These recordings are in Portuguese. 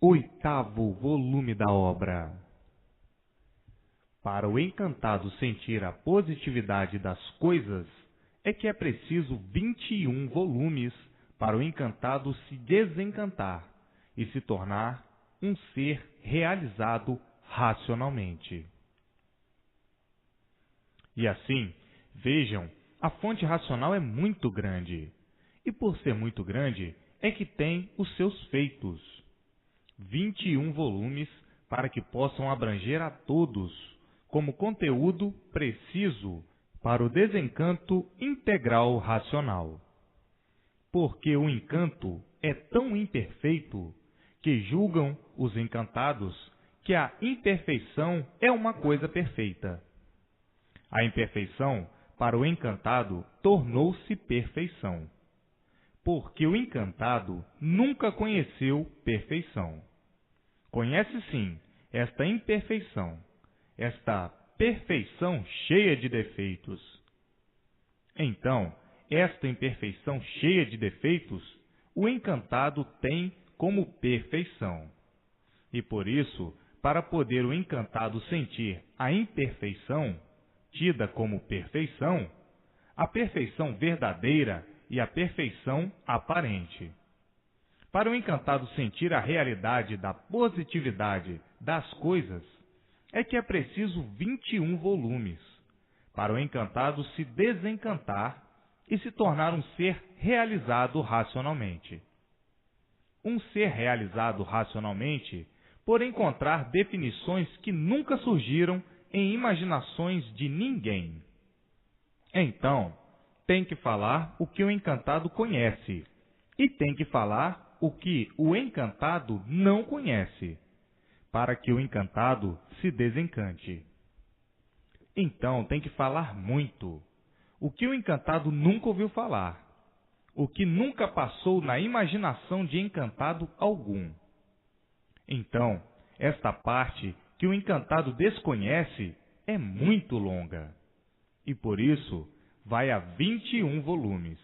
Oitavo volume da obra. Para o encantado sentir a positividade das coisas, é que é preciso 21 volumes para o encantado se desencantar e se tornar um ser realizado racionalmente. E assim, vejam, a fonte racional é muito grande, e por ser muito grande, é que tem os seus feitos. 21 volumes para que possam abranger a todos, como conteúdo preciso para o desencanto integral racional. Porque o encanto é tão imperfeito que julgam os encantados que a imperfeição é uma coisa perfeita. A imperfeição, para o encantado, tornou-se perfeição. Porque o encantado nunca conheceu perfeição. Conhece sim esta imperfeição, esta perfeição cheia de defeitos. Então, esta imperfeição cheia de defeitos, o encantado tem como perfeição. E por isso, para poder o encantado sentir a imperfeição, tida como perfeição, a perfeição verdadeira e a perfeição aparente. Para o encantado sentir a realidade da positividade das coisas, é que é preciso 21 volumes, para o encantado se desencantar e se tornar um ser realizado racionalmente. Um ser realizado racionalmente por encontrar definições que nunca surgiram em imaginações de ninguém. Então, tem que falar o que o encantado conhece, e tem que falar o que o encantado não conhece, para que o encantado se desencante. Então tem que falar muito, o que o encantado nunca ouviu falar, o que nunca passou na imaginação de encantado algum. Então, esta parte que o encantado desconhece é muito longa, e por isso vai a 21 volumes,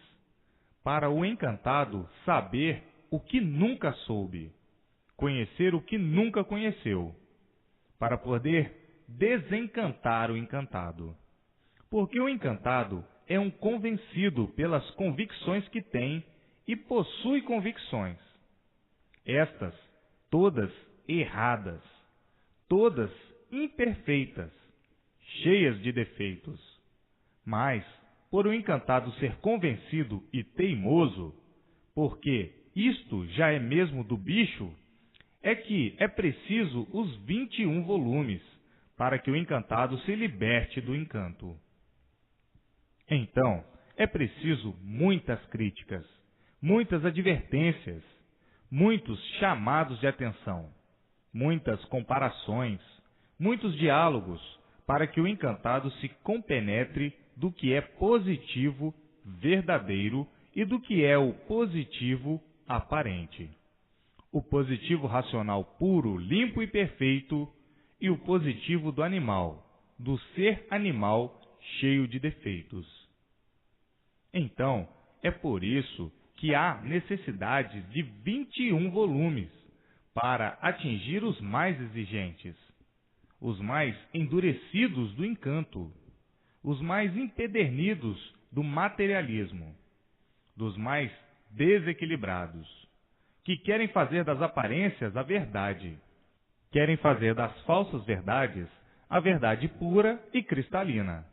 para o encantado saber o que nunca soube, conhecer o que nunca conheceu, para poder desencantar o encantado. Porque o encantado é um convencido pelas convicções que tem e possui convicções. Estas, todas erradas, todas imperfeitas, cheias de defeitos. Mas, por o encantado ser convencido e teimoso, porque isto já é mesmo do bicho, é que é preciso os 21 volumes para que o encantado se liberte do encanto. Então, é preciso muitas críticas, muitas advertências, muitos chamados de atenção, muitas comparações, muitos diálogos, para que o encantado se compenetre do que é positivo, verdadeiro e do que é o positivo aparente. O positivo racional puro, limpo e perfeito e o positivo do animal, do ser animal cheio de defeitos. Então, é por isso que há necessidade de 21 volumes para atingir os mais exigentes, os mais endurecidos do encanto, os mais empedernidos do materialismo, dos mais desequilibrados, que querem fazer das aparências a verdade, querem fazer das falsas verdades a verdade pura e cristalina.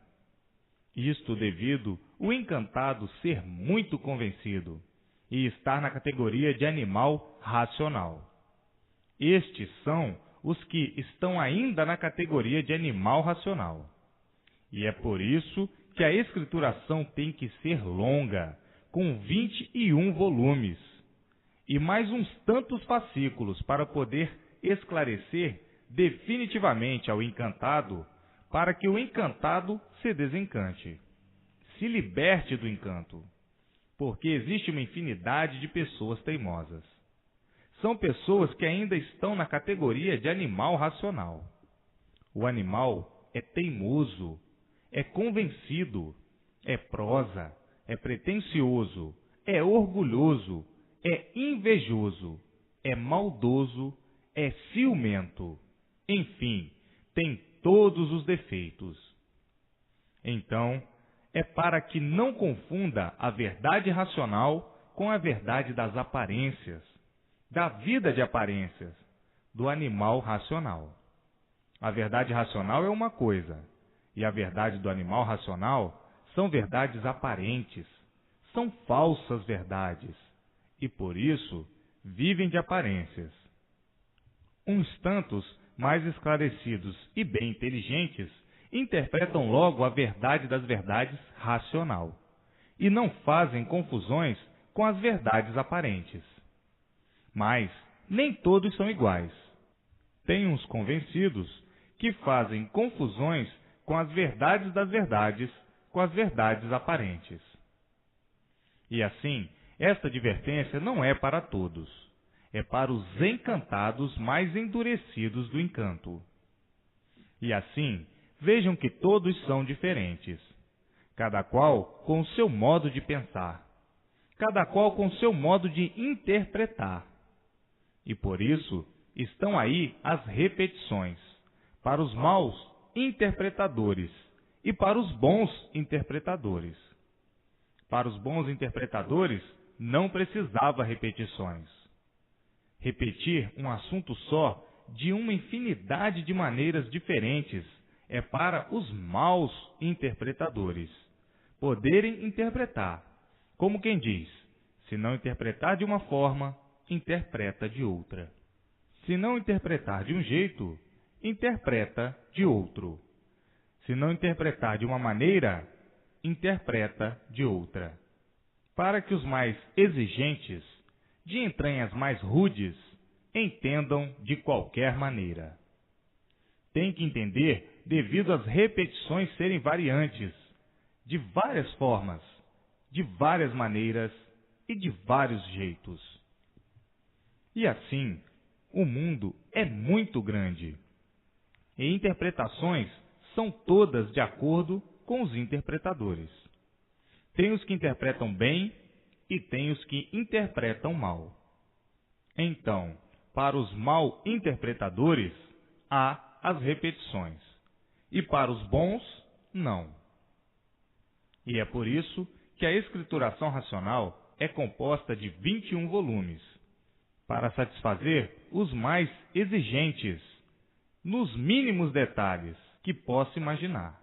Isto devido o encantado ser muito convencido e estar na categoria de animal racional. Estes são os que estão ainda na categoria de animal racional. E é por isso que a escrituração tem que ser longa, com 21 volumes, e mais uns tantos fascículos para poder esclarecer definitivamente ao encantado, para que o encantado se desencante, se liberte do encanto, porque existe uma infinidade de pessoas teimosas. São pessoas que ainda estão na categoria de animal racional. O animal é teimoso, é convencido, é prosa, é pretensioso, é orgulhoso, é invejoso, é maldoso, é ciumento, enfim, tem todos os defeitos. Então, é para que não confunda a verdade racional com a verdade das aparências, da vida de aparências, do animal racional. A verdade racional é uma coisa, e a verdade do animal racional são verdades aparentes, são falsas verdades, e por isso vivem de aparências. Uns tantos mais esclarecidos e bem inteligentes interpretam logo a verdade das verdades racional, e não fazem confusões com as verdades aparentes. Mas nem todos são iguais. Tem uns convencidos que fazem confusões com as verdades das verdades com as verdades aparentes. E assim, esta advertência não é para todos, é para os encantados mais endurecidos do encanto. E assim, vejam que todos são diferentes, cada qual com o seu modo de pensar, cada qual com o seu modo de interpretar. E por isso estão aí as repetições, para os maus interpretadores e para os bons interpretadores. Para os bons interpretadores não precisava repetições. Repetir um assunto só de uma infinidade de maneiras diferentes é para os maus interpretadores poderem interpretar, como quem diz, se não interpretar de uma forma, interpreta de outra. Se não interpretar de um jeito, interpreta de outro. Se não interpretar de uma maneira, interpreta de outra. Para que os mais exigentes, de entranhas mais rudes, entendam de qualquer maneira. Tem que entender devido às repetições serem variantes, de várias formas, de várias maneiras e de vários jeitos. E assim, o mundo é muito grande, e interpretações são todas de acordo com os interpretadores. Tem os que interpretam bem e tem os que interpretam mal. Então, para os mal interpretadores, há as repetições, e para os bons, não. E é por isso que a escrituração racional é composta de 21 volumes, para satisfazer os mais exigentes, nos mínimos detalhes que possa imaginar.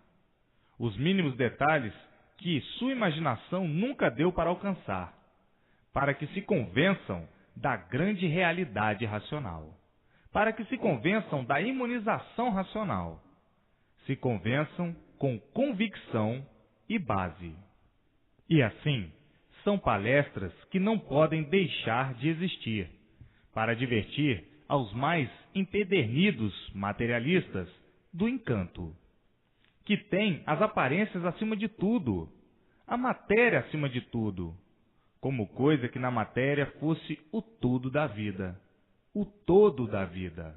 Os mínimos detalhes que sua imaginação nunca deu para alcançar, para que se convençam da grande realidade racional, para que se convençam da imunização racional, se convençam com convicção e base. E assim, são palestras que não podem deixar de existir, para divertir aos mais empedernidos materialistas do encanto, que têm as aparências acima de tudo, a matéria acima de tudo, como coisa que na matéria fosse o tudo da vida, o todo da vida.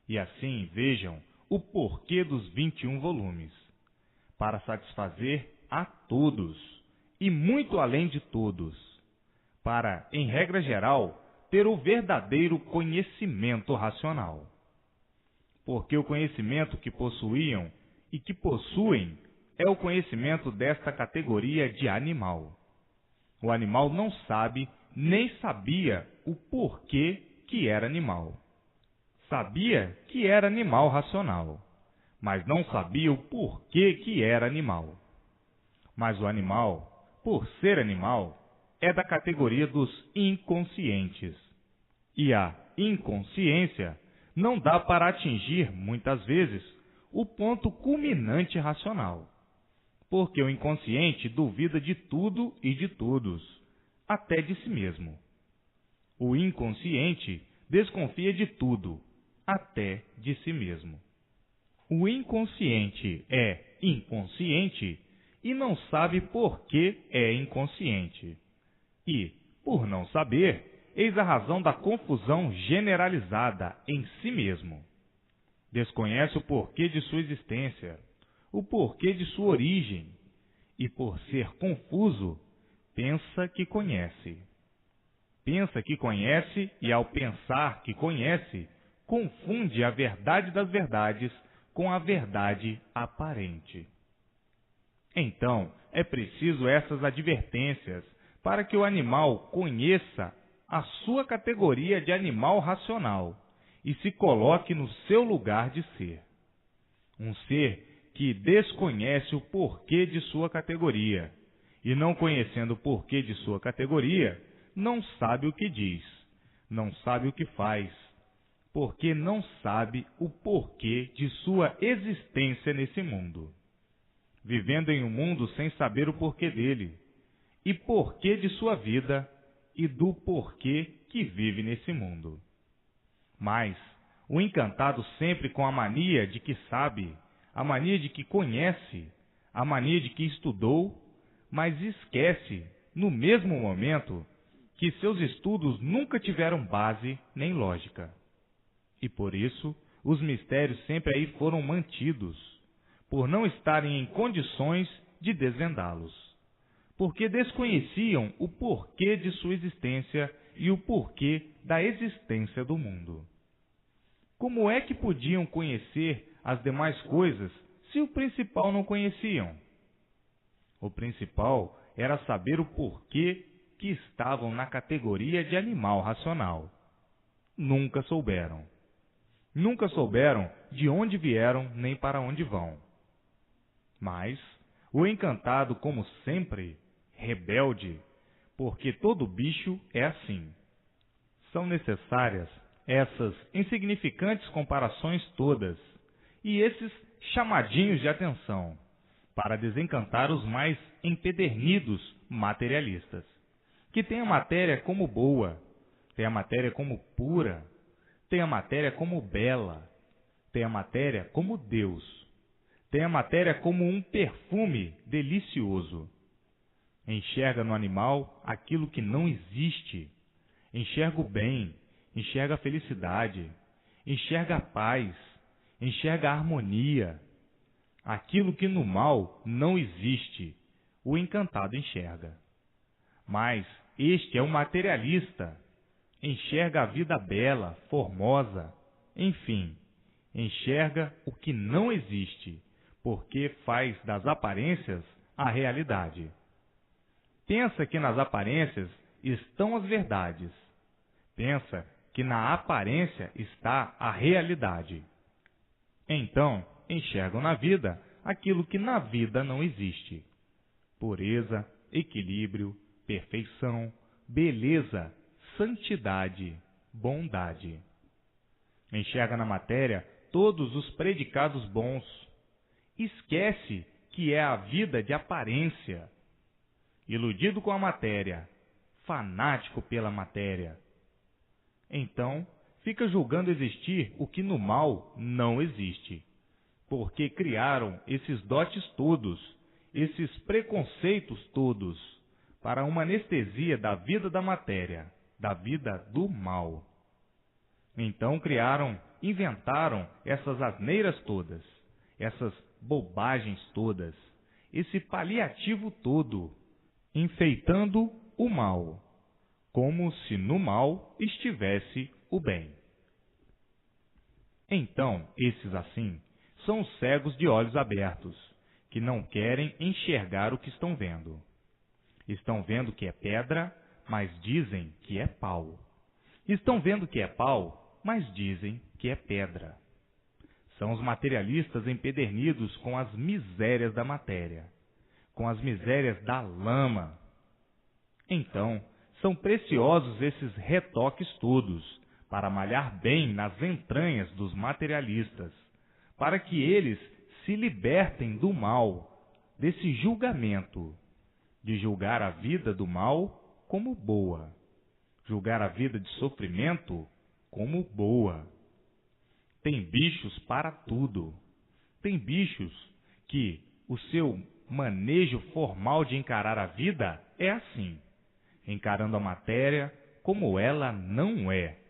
E assim vejam o porquê dos 21 volumes, para satisfazer a todos, e muito além de todos, para, em regra geral, ter o verdadeiro conhecimento racional. Porque o conhecimento que possuíam e que possuem é o conhecimento desta categoria de animal. O animal não sabe nem sabia o porquê que era animal. Sabia que era animal racional, mas não sabia o porquê que era animal. Mas o animal, por ser animal, é da categoria dos inconscientes. E a inconsciência não dá para atingir, muitas vezes, o ponto culminante racional, porque o inconsciente duvida de tudo e de todos, até de si mesmo. O inconsciente desconfia de tudo, até de si mesmo. O inconsciente é inconsciente e não sabe por que é inconsciente. E, por não saber, eis a razão da confusão generalizada em si mesmo. Desconhece o porquê de sua existência, o porquê de sua origem, e por ser confuso, pensa que conhece. Pensa que conhece e, ao pensar que conhece, confunde a verdade das verdades com a verdade aparente. Então, é preciso essas advertências para que o animal conheça a sua categoria de animal racional e se coloque no seu lugar de ser. Um ser que desconhece o porquê de sua categoria, e não conhecendo o porquê de sua categoria, não sabe o que diz, não sabe o que faz, porque não sabe o porquê de sua existência nesse mundo, vivendo em um mundo sem saber o porquê dele, e porquê de sua vida e do porquê que vive nesse mundo. Mas o encantado sempre com a mania de que sabe, a mania de que conhece, a mania de que estudou, mas esquece, no mesmo momento, que seus estudos nunca tiveram base nem lógica. E por isso, os mistérios sempre aí foram mantidos, por não estarem em condições de desvendá-los, porque desconheciam o porquê de sua existência e o porquê da existência do mundo. Como é que podiam conhecer as demais coisas se o principal não conheciam? O principal era saber o porquê que estavam na categoria de animal racional. Nunca souberam. Nunca souberam de onde vieram nem para onde vão. Mas o encantado, como sempre, rebelde, porque todo bicho é assim. São necessárias essas insignificantes comparações todas e esses chamadinhos de atenção para desencantar os mais empedernidos materialistas, que têm a matéria como boa, têm a matéria como pura, têm a matéria como bela, têm a matéria como Deus, têm a matéria como um perfume delicioso. Enxerga no animal aquilo que não existe, enxerga o bem, enxerga a felicidade, enxerga a paz, enxerga a harmonia. Aquilo que no mal não existe, o encantado enxerga. Mas este é o materialista, enxerga a vida bela, formosa, enfim, enxerga o que não existe, porque faz das aparências a realidade. Pensa que nas aparências estão as verdades. Pensa que na aparência está a realidade. Então, enxergam na vida aquilo que na vida não existe. Pureza, equilíbrio, perfeição, beleza, santidade, bondade. Enxerga na matéria todos os predicados bons. Esquece que é a vida de aparência. Iludido com a matéria, fanático pela matéria. Então, fica julgando existir o que no mal não existe, porque criaram esses dotes todos, esses preconceitos todos, para uma anestesia da vida da matéria, da vida do mal. Então inventaram essas asneiras todas, essas bobagens todas, esse paliativo todo, enfeitando o mal, como se no mal estivesse o bem. Então, esses assim, são os cegos de olhos abertos, que não querem enxergar o que estão vendo. Estão vendo que é pedra, mas dizem que é pau. Estão vendo que é pau, mas dizem que é pedra. São os materialistas empedernidos com as misérias da matéria, com as misérias da lama. Então, são preciosos esses retoques todos, para malhar bem nas entranhas dos materialistas, para que eles se libertem do mal, desse julgamento, de julgar a vida do mal como boa, julgar a vida de sofrimento como boa. Tem bichos para tudo. Tem bichos que o seu manejo formal de encarar a vida é assim, encarando a matéria como ela não é.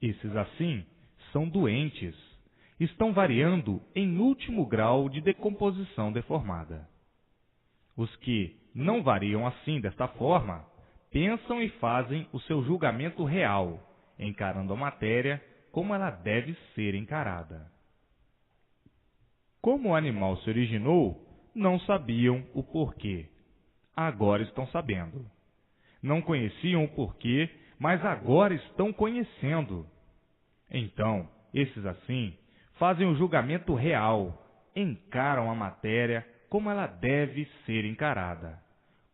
Esses assim são doentes, estão variando em último grau de decomposição deformada. Os que não variam assim desta forma pensam e fazem o seu julgamento real, encarando a matéria como ela deve ser encarada. Como o animal se originou, não sabiam o porquê. Agora estão sabendo. Não conheciam o porquê, mas agora estão conhecendo. Então, esses assim, fazem o julgamento real, encaram a matéria como ela deve ser encarada,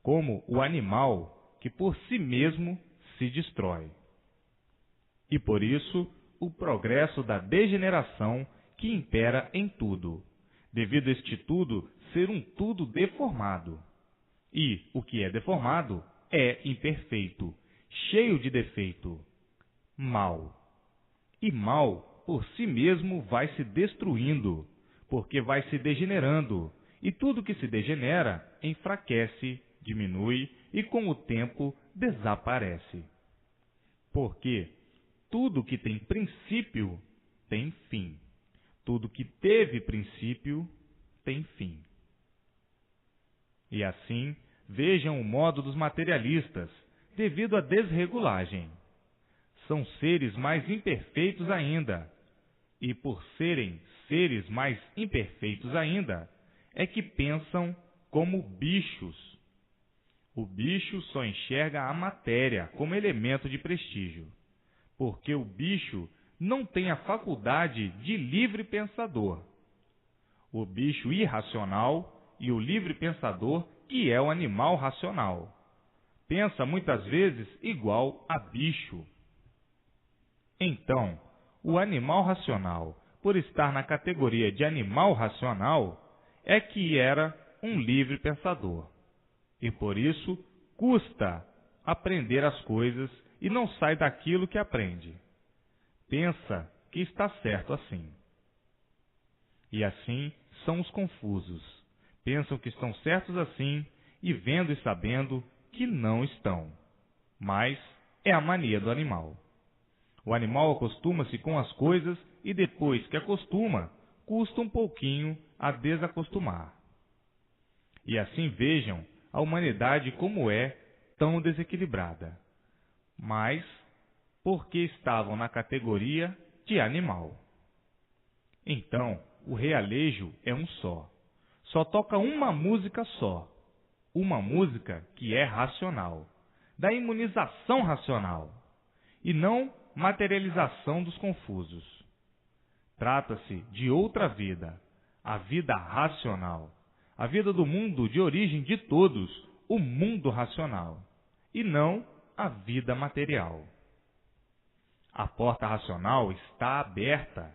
como o animal que por si mesmo se destrói. E por isso, o progresso da degeneração que impera em tudo, devido a este tudo ser um tudo deformado. E o que é deformado é imperfeito, cheio de defeito, mal. E mal, por si mesmo, vai se destruindo, porque vai se degenerando, e tudo que se degenera enfraquece, diminui e com o tempo desaparece. Porque tudo que tem princípio tem fim. Tudo que teve princípio tem fim. E assim, vejam o modo dos materialistas, devido à desregulagem. São seres mais imperfeitos ainda. E por serem seres mais imperfeitos ainda, é que pensam como bichos. O bicho só enxerga a matéria como elemento de prestígio, porque o bicho não tem a faculdade de livre pensador. O bicho irracional e o livre pensador, que é o animal racional, pensa muitas vezes igual a bicho. Então, o animal racional, por estar na categoria de animal racional, é que era um livre pensador. E por isso custa aprender as coisas e não sai daquilo que aprende. Pensa que está certo assim. E assim são os confusos. Pensam que estão certos assim e vendo e sabendo que não estão. Mas é a mania do animal. O animal acostuma-se com as coisas e depois que acostuma, custa um pouquinho a desacostumar. E assim vejam a humanidade como é tão desequilibrada. Mas porque estavam na categoria de animal. Então, o realejo é um só. Só toca uma música só. Uma música que é racional, da imunização racional, e não materialização dos confusos. Trata-se de outra vida, a vida racional, a vida do mundo de origem de todos, o mundo racional, e não a vida material. A porta racional está aberta.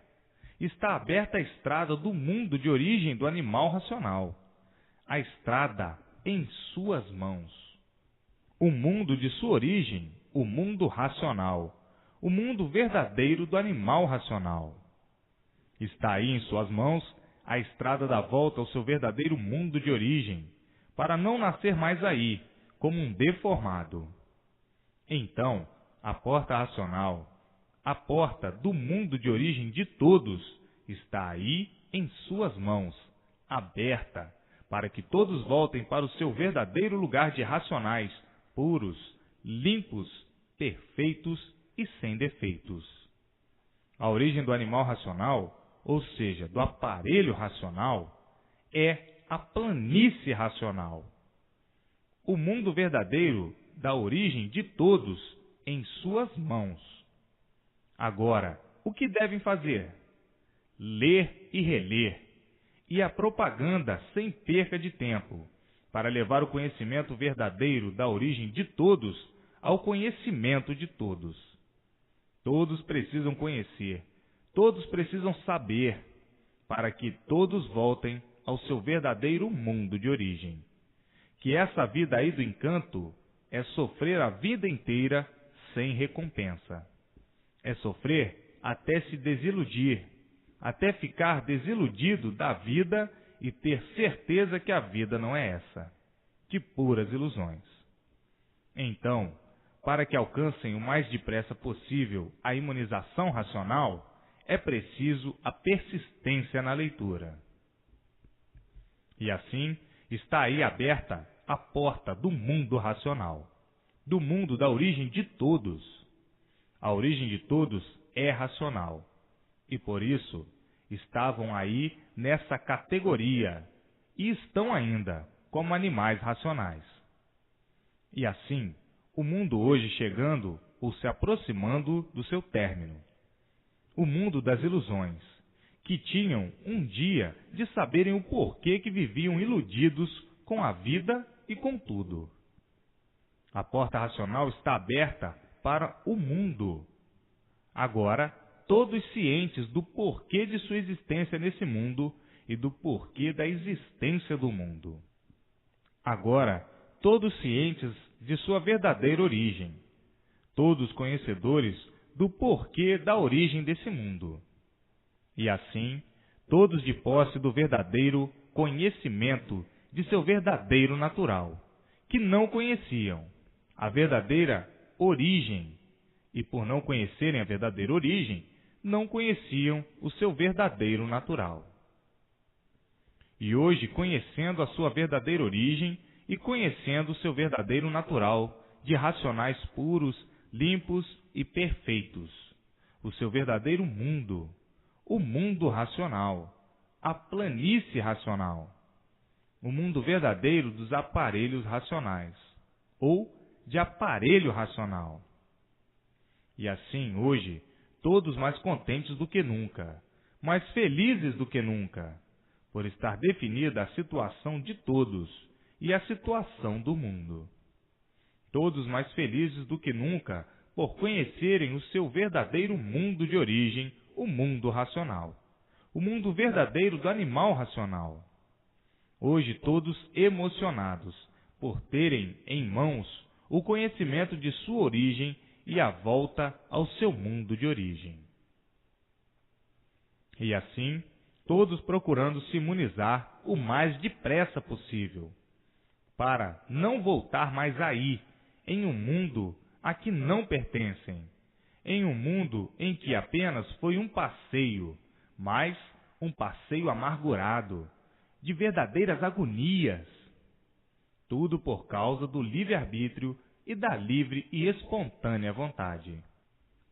Está aberta a estrada do mundo de origem do animal racional. A estrada em suas mãos. O mundo de sua origem, o mundo racional. O mundo verdadeiro do animal racional. Está aí em suas mãos a estrada da volta ao seu verdadeiro mundo de origem, para não nascer mais aí, como um deformado. Então, a porta racional, a porta do mundo de origem de todos, está aí em suas mãos, aberta, para que todos voltem para o seu verdadeiro lugar de racionais, puros, limpos, perfeitos e sem defeitos. A origem do animal racional, ou seja, do aparelho racional, é a planície racional. O mundo verdadeiro da origem de todos em suas mãos. Agora, o que devem fazer? Ler e reler, e a propaganda sem perca de tempo, para levar o conhecimento verdadeiro da origem de todos ao conhecimento de todos. Todos precisam conhecer, todos precisam saber, para que todos voltem ao seu verdadeiro mundo de origem. Que essa vida aí do encanto é sofrer a vida inteira sem recompensa. É sofrer até se desiludir, até ficar desiludido da vida e ter certeza que a vida não é essa, de puras ilusões. Então, para que alcancem o mais depressa possível a imunização racional, é preciso a persistência na leitura. E assim está aí aberta a porta do mundo racional, do mundo da origem de todos. A origem de todos é racional, e por isso estavam aí nessa categoria, e estão ainda como animais racionais. E assim, o mundo hoje chegando ou se aproximando do seu término. O mundo das ilusões, que tinham um dia de saberem o porquê que viviam iludidos com a vida e com tudo. A porta racional está aberta para o mundo. Agora, todos cientes do porquê de sua existência nesse mundo e do porquê da existência do mundo. Agora, todos cientes de sua verdadeira origem. Todos conhecedores do porquê da origem desse mundo. E assim, todos de posse do verdadeiro conhecimento de seu verdadeiro natural, que não conheciam a verdadeira origem, e por não conhecerem a verdadeira origem, não conheciam o seu verdadeiro natural. E hoje, conhecendo a sua verdadeira origem e conhecendo o seu verdadeiro natural, de racionais puros, limpos e perfeitos, o seu verdadeiro mundo, o mundo racional, a planície racional, o mundo verdadeiro dos aparelhos racionais, ou de aparelho racional. E assim, hoje, todos mais contentes do que nunca, mais felizes do que nunca, por estar definida a situação de todos e a situação do mundo. Todos mais felizes do que nunca por conhecerem o seu verdadeiro mundo de origem, o mundo racional, o mundo verdadeiro do animal racional. Hoje todos emocionados por terem em mãos o conhecimento de sua origem e a volta ao seu mundo de origem. E assim, todos procurando se imunizar o mais depressa possível, para não voltar mais aí, em um mundo a que não pertencem, em um mundo em que apenas foi um passeio, mas um passeio amargurado, de verdadeiras agonias. Tudo por causa do livre-arbítrio e da livre e espontânea vontade.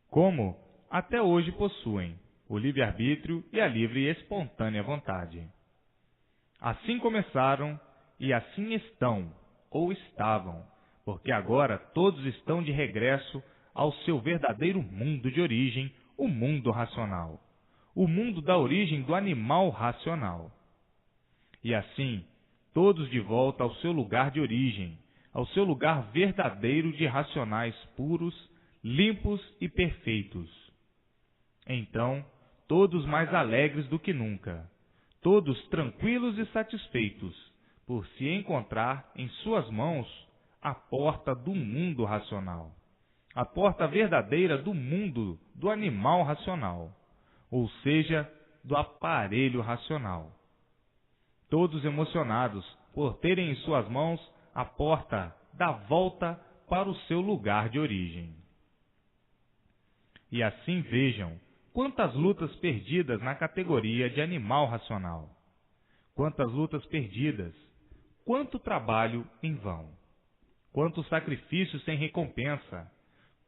Como até hoje possuem o livre-arbítrio e a livre e espontânea vontade. Assim começaram e assim estão, ou estavam, porque agora todos estão de regresso ao seu verdadeiro mundo de origem, o mundo racional, o mundo da origem do animal racional. E assim, todos de volta ao seu lugar de origem, ao seu lugar verdadeiro de racionais puros, limpos e perfeitos. Então, todos mais alegres do que nunca, todos tranquilos e satisfeitos, por se encontrar em suas mãos a porta do mundo racional, a porta verdadeira do mundo do animal racional, ou seja, do aparelho racional. Todos emocionados por terem em suas mãos a porta da volta para o seu lugar de origem. E assim vejam quantas lutas perdidas na categoria de animal racional. Quantas lutas perdidas, quanto trabalho em vão, quanto sacrifício sem recompensa,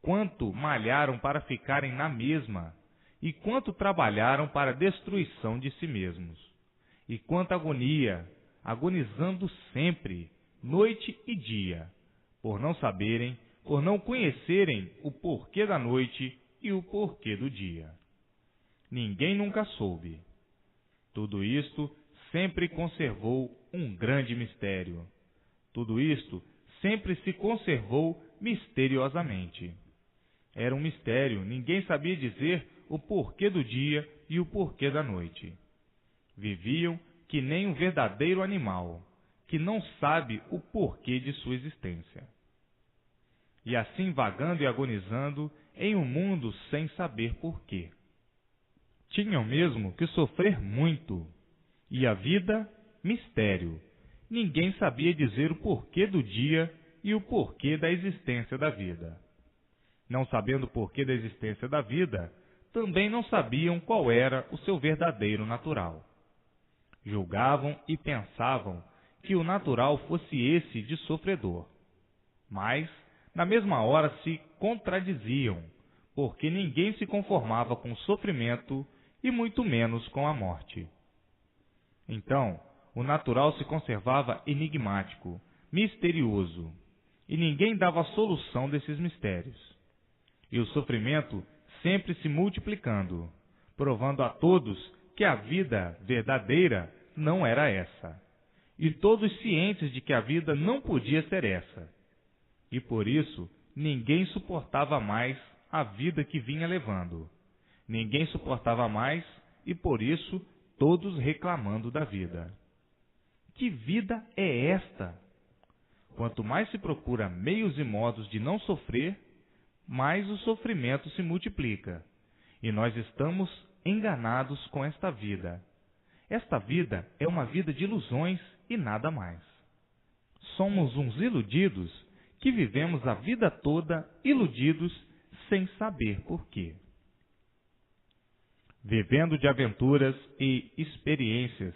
quanto malharam para ficarem na mesma, e quanto trabalharam para a destruição de si mesmos, e quanta agonia, agonizando sempre, noite e dia, por não saberem, por não conhecerem o porquê da noite e o porquê do dia. Ninguém nunca soube. Tudo isto sempre conservou um grande mistério. Tudo isto sempre se conservou misteriosamente. Era um mistério, ninguém sabia dizer o porquê do dia e o porquê da noite. Viviam que nem um verdadeiro animal, que não sabe o porquê de sua existência. E assim vagando e agonizando em um mundo sem saber porquê. Tinham mesmo que sofrer muito. E a vida, mistério. Ninguém sabia dizer o porquê do dia e o porquê da existência da vida. Não sabendo o porquê da existência da vida, também não sabiam qual era o seu verdadeiro natural. Julgavam e pensavam que o natural fosse esse de sofredor. Mas na mesma hora se contradiziam, porque ninguém se conformava com o sofrimento e muito menos com a morte. Então, o natural se conservava enigmático, misterioso, e ninguém dava solução desses mistérios. E o sofrimento sempre se multiplicando, provando a todos que a vida verdadeira não era essa, e todos cientes de que a vida não podia ser essa. E por isso, ninguém suportava mais a vida que vinha levando. Ninguém suportava mais e por isso todos reclamando da vida. Que vida é esta? Quanto mais se procura meios e modos de não sofrer, mais o sofrimento se multiplica. E nós estamos enganados com esta vida. Esta vida é uma vida de ilusões e nada mais. Somos uns iludidos que vivemos a vida toda iludidos sem saber por quê. Vivendo de aventuras e experiências,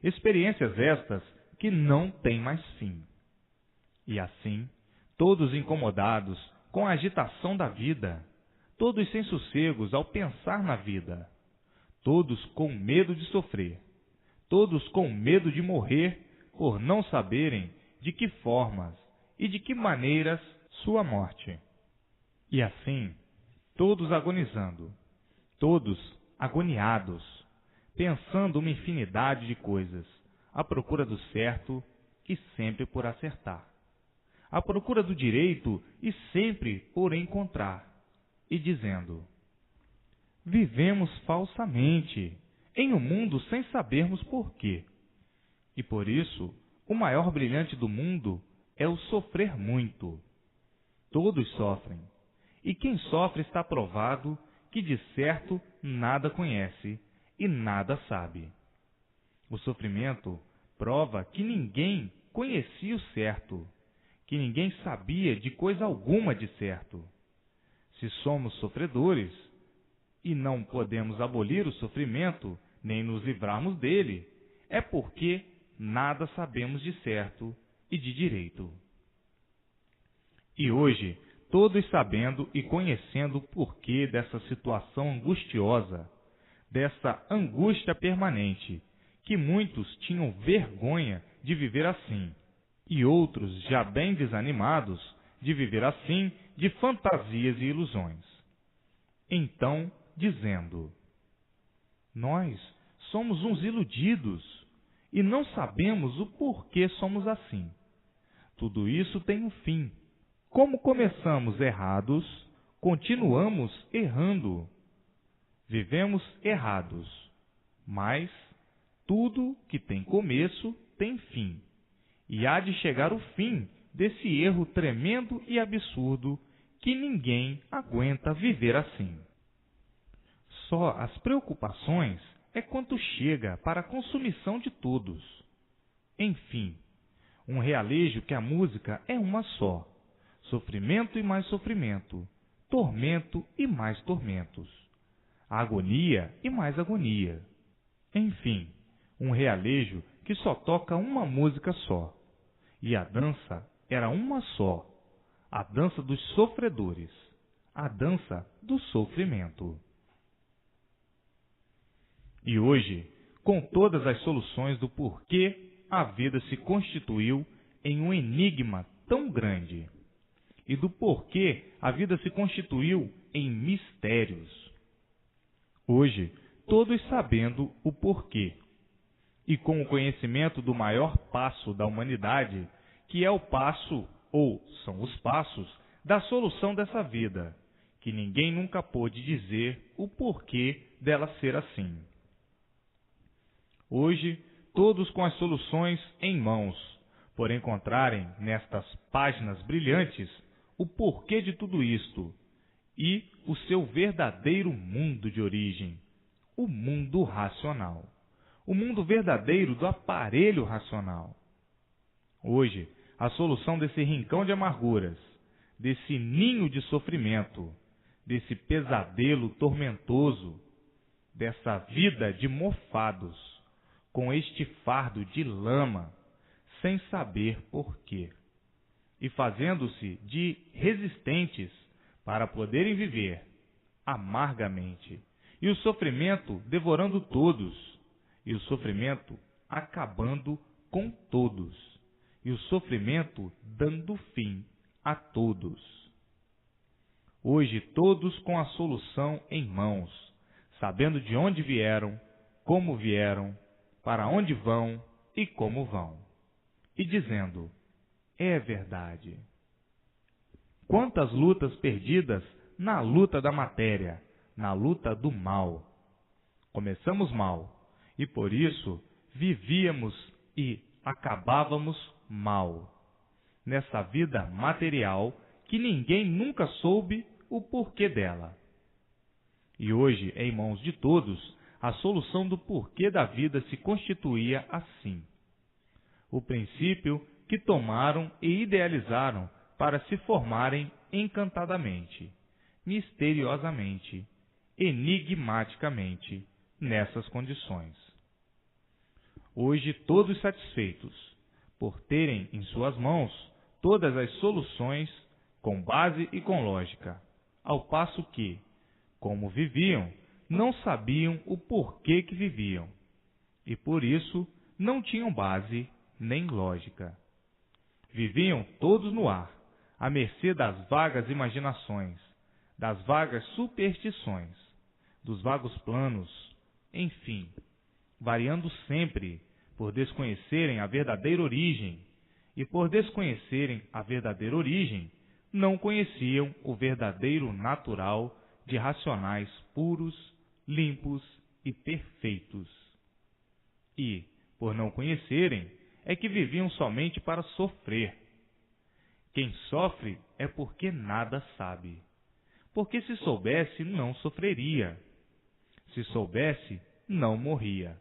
experiências estas que não têm mais fim. E assim, todos incomodados com a agitação da vida, todos sem sossegos ao pensar na vida, todos com medo de sofrer, todos com medo de morrer por não saberem de que formas e de que maneiras sua morte. E assim, todos agonizando, todos agoniados, pensando uma infinidade de coisas, à procura do certo e sempre por acertar, à procura do direito e sempre por encontrar, e dizendo: vivemos falsamente, em um mundo sem sabermos por quê. E por isso, o maior brilhante do mundo é o sofrer muito. Todos sofrem, e quem sofre está provado que de certo nada conhece e nada sabe. O sofrimento prova que ninguém conhecia o certo, que ninguém sabia de coisa alguma de certo. Se somos sofredores e não podemos abolir o sofrimento, nem nos livrarmos dele, é porque nada sabemos de certo e de direito. E hoje, todos sabendo e conhecendo o porquê dessa situação angustiosa, dessa angústia permanente, que muitos tinham vergonha de viver assim, e outros, já bem desanimados, de viver assim, de fantasias e ilusões. Então, dizendo: nós somos uns iludidos e não sabemos o porquê somos assim. Tudo isso tem um fim. Como começamos errados, continuamos errando. Vivemos errados, mas tudo que tem começo tem fim. E há de chegar o fim desse erro tremendo e absurdo que ninguém aguenta viver assim. Só as preocupações é quanto chega para a consumição de todos. Enfim, um realejo que a música é uma só. Sofrimento e mais sofrimento, tormento e mais tormentos, agonia e mais agonia. Enfim, um realejo que só toca uma música só. E a dança era uma só, a dança dos sofredores, a dança do sofrimento. E hoje, com todas as soluções do porquê a vida se constituiu em um enigma tão grande, e do porquê a vida se constituiu em mistérios. Hoje, todos sabendo o porquê, e com o conhecimento do maior passo da humanidade, que é o passo, ou são os passos, da solução dessa vida, que ninguém nunca pôde dizer o porquê dela ser assim. Hoje, todos com as soluções em mãos, por encontrarem nestas páginas brilhantes o porquê de tudo isto e o seu verdadeiro mundo de origem, o mundo racional, o mundo verdadeiro do aparelho racional. Hoje, a solução desse rincão de amarguras, desse ninho de sofrimento, desse pesadelo tormentoso, dessa vida de mofados, com este fardo de lama, sem saber porquê. e fazendo-se de resistentes para poderem viver amargamente, e o sofrimento devorando todos, e o sofrimento acabando com todos, e o sofrimento dando fim a todos. Hoje todos com a solução em mãos, sabendo de onde vieram, como vieram, para onde vão e como vão, e dizendo: é verdade. Quantas lutas perdidas na luta da matéria, na luta do mal. Começamos mal, e por isso vivíamos e acabávamos mal, nessa vida material que ninguém nunca soube o porquê dela. E hoje, em mãos de todos, a solução do porquê da vida se constituía assim. O princípio que tomaram e idealizaram para se formarem encantadamente, misteriosamente, enigmaticamente, nessas condições. Hoje todos satisfeitos, por terem em suas mãos todas as soluções com base e com lógica, ao passo que, como viviam, não sabiam o porquê que viviam, e por isso não tinham base nem lógica. Viviam todos no ar, à mercê das vagas imaginações, das vagas superstições, dos vagos planos, enfim, variando sempre por desconhecerem a verdadeira origem, e por desconhecerem a verdadeira origem, não conheciam o verdadeiro natural de racionais puros, limpos e perfeitos. E, por não conhecerem, é que viviam somente para sofrer. Quem sofre é porque nada sabe. Porque se soubesse, não sofreria. Se soubesse, não morria.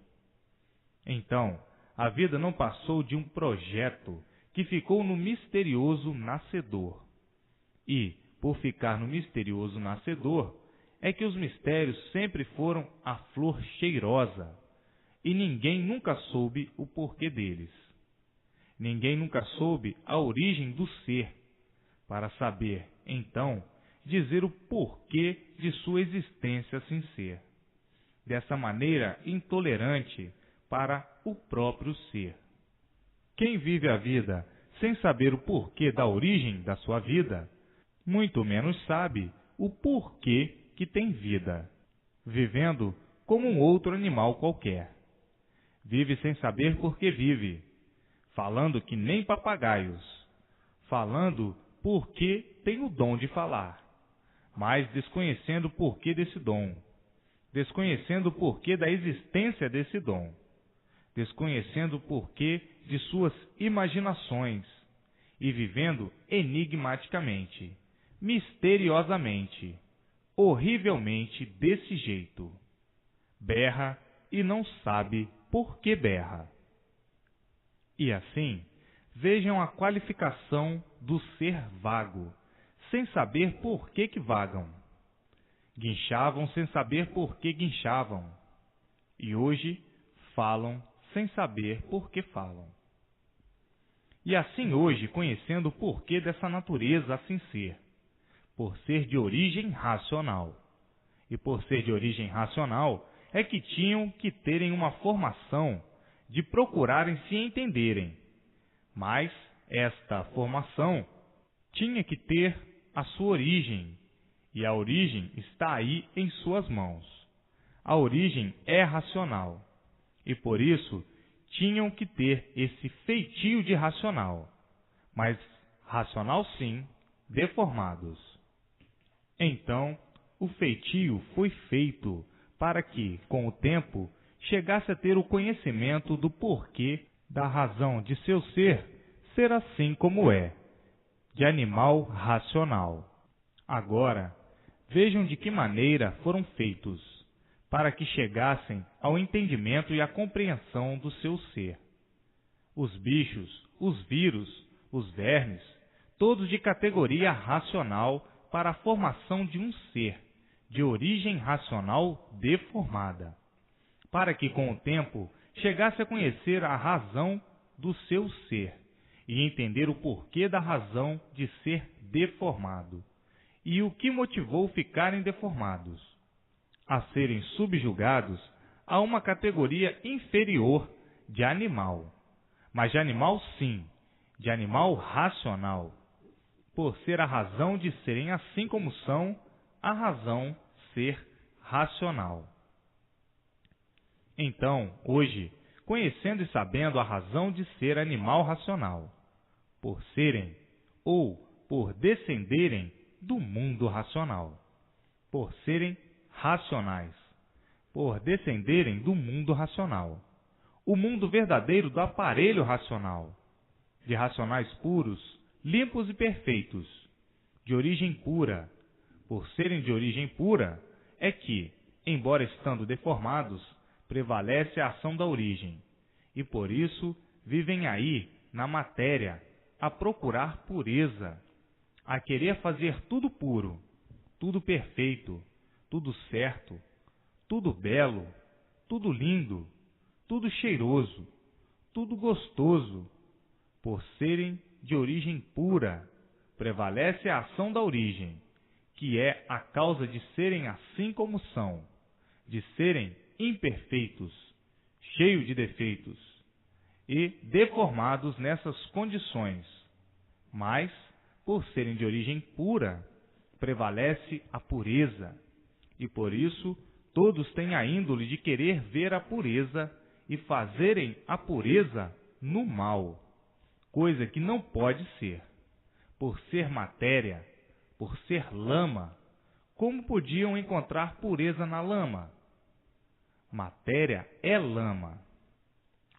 Então, a vida não passou de um projeto que ficou no misterioso nascedor. E, por ficar no misterioso nascedor, é que os mistérios sempre foram a flor cheirosa, e ninguém nunca soube o porquê deles. Ninguém nunca soube a origem do ser, para saber, então, dizer o porquê de sua existência sem ser, dessa maneira intolerante para o próprio ser. Quem vive a vida sem saber o porquê da origem da sua vida, muito menos sabe o porquê que tem vida, vivendo como um outro animal qualquer. Vive sem saber por que vive, falando que nem papagaios, falando porque tem o dom de falar, mas desconhecendo o porquê desse dom, desconhecendo o porquê da existência desse dom, desconhecendo o porquê de suas imaginações, e vivendo enigmaticamente, misteriosamente, horrivelmente desse jeito. Berra e não sabe por que berra. E assim, vejam a qualificação do ser vago, sem saber por que vagam. Guinchavam sem saber por que guinchavam. E hoje falam sem saber por que falam. E assim hoje, conhecendo o porquê dessa natureza assim ser, por ser de origem racional. E por ser de origem racional, é que tinham que terem uma formação de procurarem se entenderem. Mas esta formação tinha que ter a sua origem, e a origem está aí em suas mãos. A origem é racional, e por isso tinham que ter esse feitio de racional, mas racional sim, deformados. Então, o feitio foi feito para que, com o tempo, chegasse a ter o conhecimento do porquê da razão de seu ser assim como é, de animal racional. Agora, vejam de que maneira foram feitos, para que chegassem ao entendimento e à compreensão do seu ser. Os bichos, os vírus, os vermes, todos de categoria racional para a formação de um ser, de origem racional deformada, para que com o tempo chegasse a conhecer a razão do seu ser e entender o porquê da razão de ser deformado e o que motivou ficarem deformados, a serem subjugados a uma categoria inferior de animal, mas de animal sim, de animal racional, por ser a razão de serem assim como são, a razão ser racional. Então, hoje, conhecendo e sabendo a razão de ser animal racional, por serem ou por descenderem do mundo racional, por serem racionais, por descenderem do mundo racional, o mundo verdadeiro do aparelho racional, de racionais puros, limpos e perfeitos, de origem pura. Por serem de origem pura, é que, embora estando deformados, prevalece a ação da origem, e por isso vivem aí, na matéria, a procurar pureza, a querer fazer tudo puro, tudo perfeito, tudo certo, tudo belo, tudo lindo, tudo cheiroso, tudo gostoso. Por serem de origem pura, prevalece a ação da origem, que é a causa de serem assim como são, de serem imperfeitos, cheios de defeitos e deformados nessas condições. Mas, por serem de origem pura, prevalece a pureza, e por isso todos têm a índole de querer ver a pureza e fazerem a pureza no mal, coisa que não pode ser. Por ser matéria, por ser lama, como podiam encontrar pureza na lama? Matéria é lama.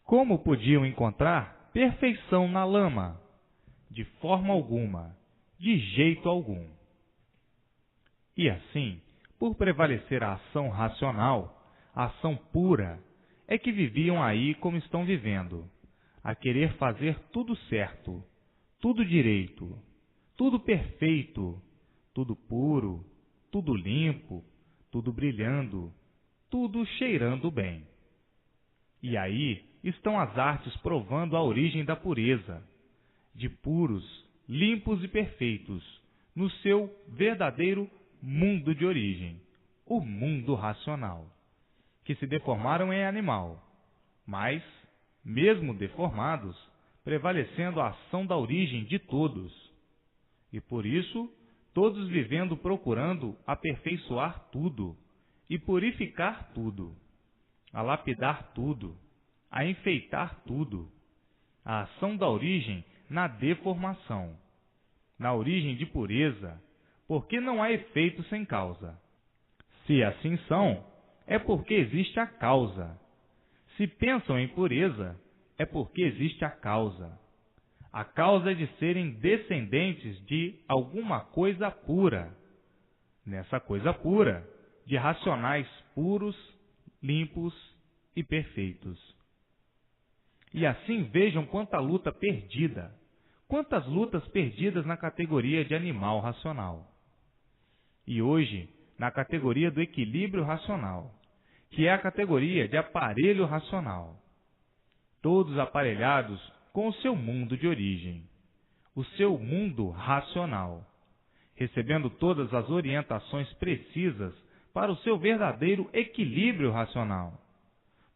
Como podiam encontrar perfeição na lama? De forma alguma, de jeito algum. E assim, por prevalecer a ação racional, a ação pura, é que viviam aí como estão vivendo, a querer fazer tudo certo, tudo direito, tudo perfeito, tudo puro, tudo limpo, tudo brilhando, tudo cheirando bem. E aí estão as artes provando a origem da pureza, de puros, limpos e perfeitos, no seu verdadeiro mundo de origem, o mundo racional, que se deformaram em animal, mas, mesmo deformados, prevalecendo a ação da origem de todos, e por isso, todos vivendo procurando aperfeiçoar tudo, e purificar tudo, a lapidar tudo, a enfeitar tudo, a ação da origem na deformação, na origem de pureza, porque não há efeito sem causa. Se assim são, é porque existe a causa. Se pensam em pureza, é porque existe a causa. A causa é de serem descendentes de alguma coisa pura. Nessa coisa pura, de racionais puros, limpos e perfeitos. E assim vejam quanta luta perdida, quantas lutas perdidas na categoria de animal racional. E hoje, na categoria do equilíbrio racional, que é a categoria de aparelho racional. Todos aparelhados com o seu mundo de origem, o seu mundo racional, recebendo todas as orientações precisas para o seu verdadeiro equilíbrio racional,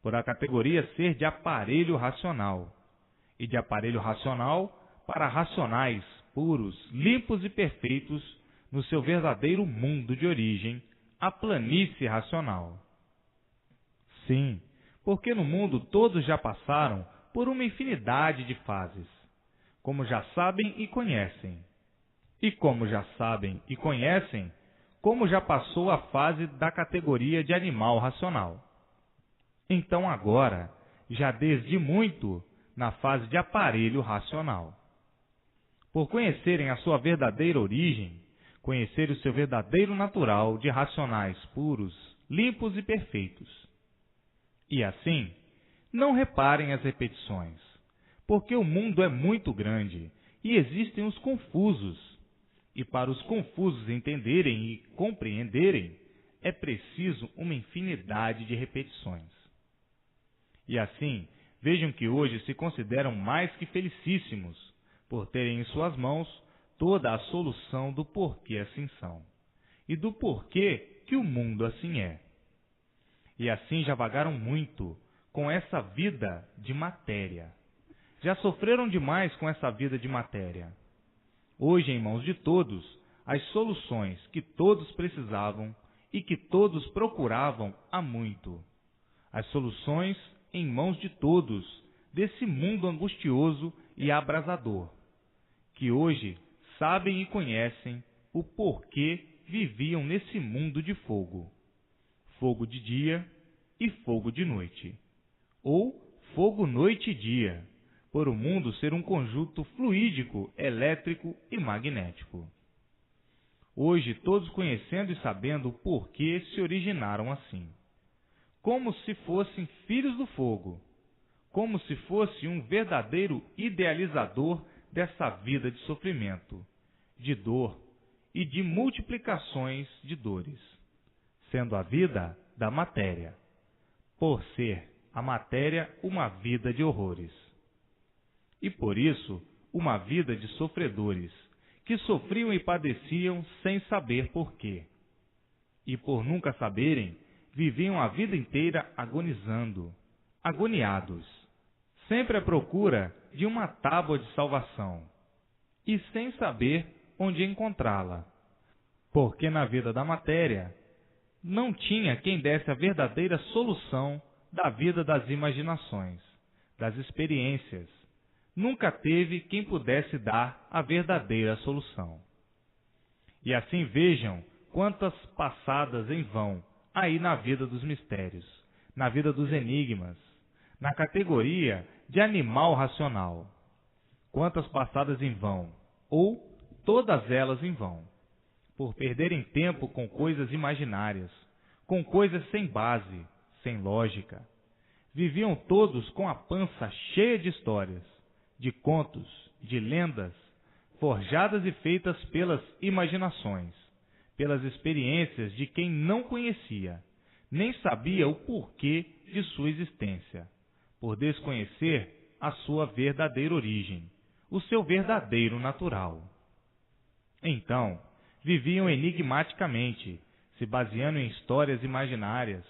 por a categoria ser de aparelho racional, e de aparelho racional para racionais, puros, limpos e perfeitos no seu verdadeiro mundo de origem, a planície racional. Sim, porque no mundo todos já passaram por uma infinidade de fases, como já sabem e conhecem. E como já sabem e conhecem, como já passou a fase da categoria de animal racional. Então agora, já desde muito, na fase de aparelho racional. Por conhecerem a sua verdadeira origem, conhecer o seu verdadeiro natural de racionais puros, limpos e perfeitos. E assim, não reparem as repetições, porque o mundo é muito grande e existem os confusos, e para os confusos entenderem e compreenderem, é preciso uma infinidade de repetições. E assim, vejam que hoje se consideram mais que felicíssimos, por terem em suas mãos toda a solução do porquê assim são, e do porquê que o mundo assim é. E assim já vagaram muito com essa vida de matéria. Já sofreram demais com essa vida de matéria. Hoje, em mãos de todos, as soluções que todos precisavam e que todos procuravam há muito. As soluções em mãos de todos desse mundo angustioso e abrasador, que hoje sabem e conhecem o porquê viviam nesse mundo de fogo. Fogo de dia e fogo de noite. Ou fogo noite e dia, por o mundo ser um conjunto fluídico, elétrico e magnético. Hoje, todos conhecendo e sabendo o porquê se originaram assim. Como se fossem filhos do fogo, como se fosse um verdadeiro idealizador dessa vida de sofrimento, de dor e de multiplicações de dores, sendo a vida da matéria, por ser a matéria uma vida de horrores. E por isso, uma vida de sofredores, que sofriam e padeciam sem saber porquê. E por nunca saberem, viviam a vida inteira agonizando, agoniados, sempre à procura de uma tábua de salvação, e sem saber onde encontrá-la, porque na vida da matéria não tinha quem desse a verdadeira solução da vida das imaginações, das experiências. Nunca teve quem pudesse dar a verdadeira solução. E assim vejam quantas passadas em vão aí na vida dos mistérios, na vida dos enigmas, na categoria de animal racional. Quantas passadas em vão, ou todas elas em vão, por perderem tempo com coisas imaginárias, com coisas sem base, sem lógica. Viviam todos com a pança cheia de histórias, de contos, de lendas, forjadas e feitas pelas imaginações, pelas experiências de quem não conhecia, nem sabia o porquê de sua existência, por desconhecer a sua verdadeira origem, o seu verdadeiro natural. Então, viviam enigmaticamente, se baseando em histórias imaginárias,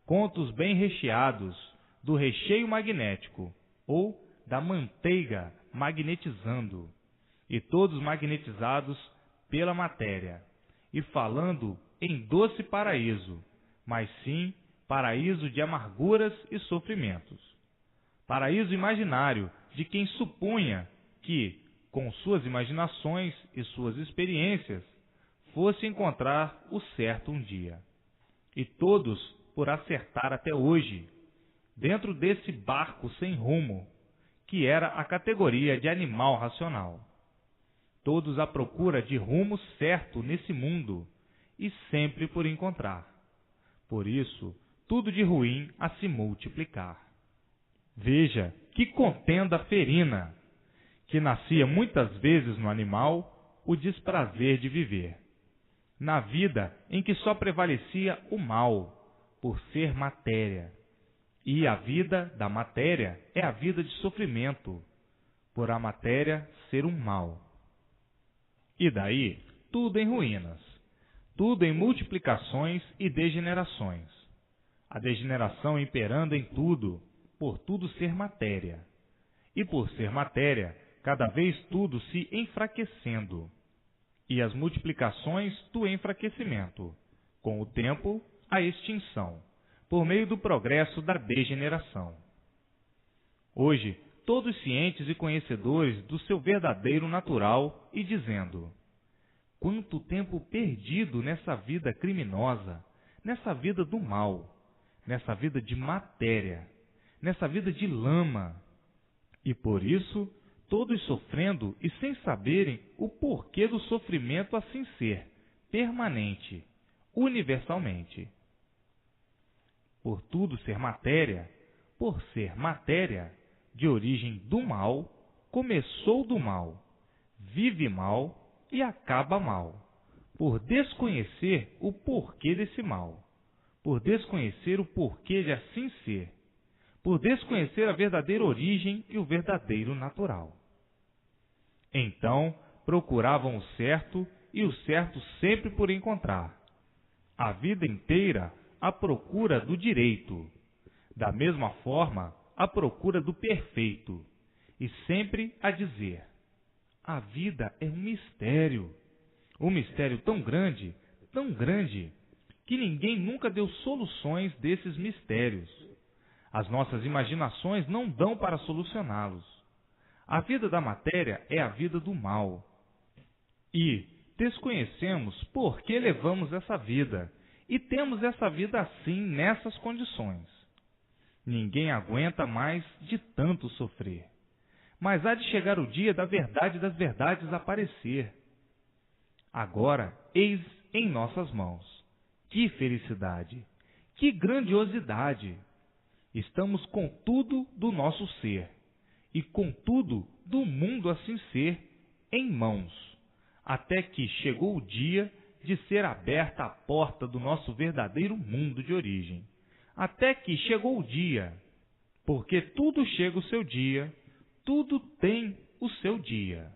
contos bem recheados do recheio magnético, ou da manteiga magnetizando, e todos magnetizados pela matéria, e falando em doce paraíso, mas sim paraíso de amarguras e sofrimentos. Paraíso imaginário de quem supunha que, com suas imaginações e suas experiências, fosse encontrar o certo um dia. E todos por acertar até hoje, dentro desse barco sem rumo, que era a categoria de animal racional. Todos à procura de rumo certo nesse mundo, e sempre por encontrar. Por isso, tudo de ruim a se multiplicar. Veja que contenda ferina, que nascia muitas vezes no animal o desprazer de viver, na vida em que só prevalecia o mal, por ser matéria. E a vida da matéria é a vida de sofrimento, por a matéria ser um mal. E daí, tudo em ruínas, tudo em multiplicações e degenerações. A degeneração imperando em tudo, por tudo ser matéria. E por ser matéria, cada vez tudo se enfraquecendo. E as multiplicações do enfraquecimento, com o tempo, a extinção, por meio do progresso da degeneração. Hoje, todos cientes e conhecedores do seu verdadeiro natural e dizendo: quanto tempo perdido nessa vida criminosa, nessa vida do mal, nessa vida de matéria, nessa vida de lama. E por isso, todos sofrendo e sem saberem o porquê do sofrimento assim ser, permanente, universalmente. Por tudo ser matéria, por ser matéria, de origem do mal, começou do mal, vive mal e acaba mal, por desconhecer o porquê desse mal, por desconhecer o porquê de assim ser, por desconhecer a verdadeira origem e o verdadeiro natural. Então procuravam o certo e o certo sempre por encontrar. A vida inteira à procura do direito. Da mesma forma, à procura do perfeito. E sempre a dizer: a vida é um mistério. Um mistério tão grande, que ninguém nunca deu soluções desses mistérios. As nossas imaginações não dão para solucioná-los. A vida da matéria é a vida do mal. E desconhecemos por que levamos essa vida, e temos essa vida assim, nessas condições. Ninguém aguenta mais de tanto sofrer. Mas há de chegar o dia da verdade das verdades aparecer. Agora, eis em nossas mãos. Que felicidade! Que grandiosidade! Estamos com tudo do nosso ser, e com tudo do mundo assim ser, em mãos, até que chegou o dia de ser aberta a porta do nosso verdadeiro mundo de origem. Até que chegou o dia, porque tudo chega o seu dia, tudo tem o seu dia.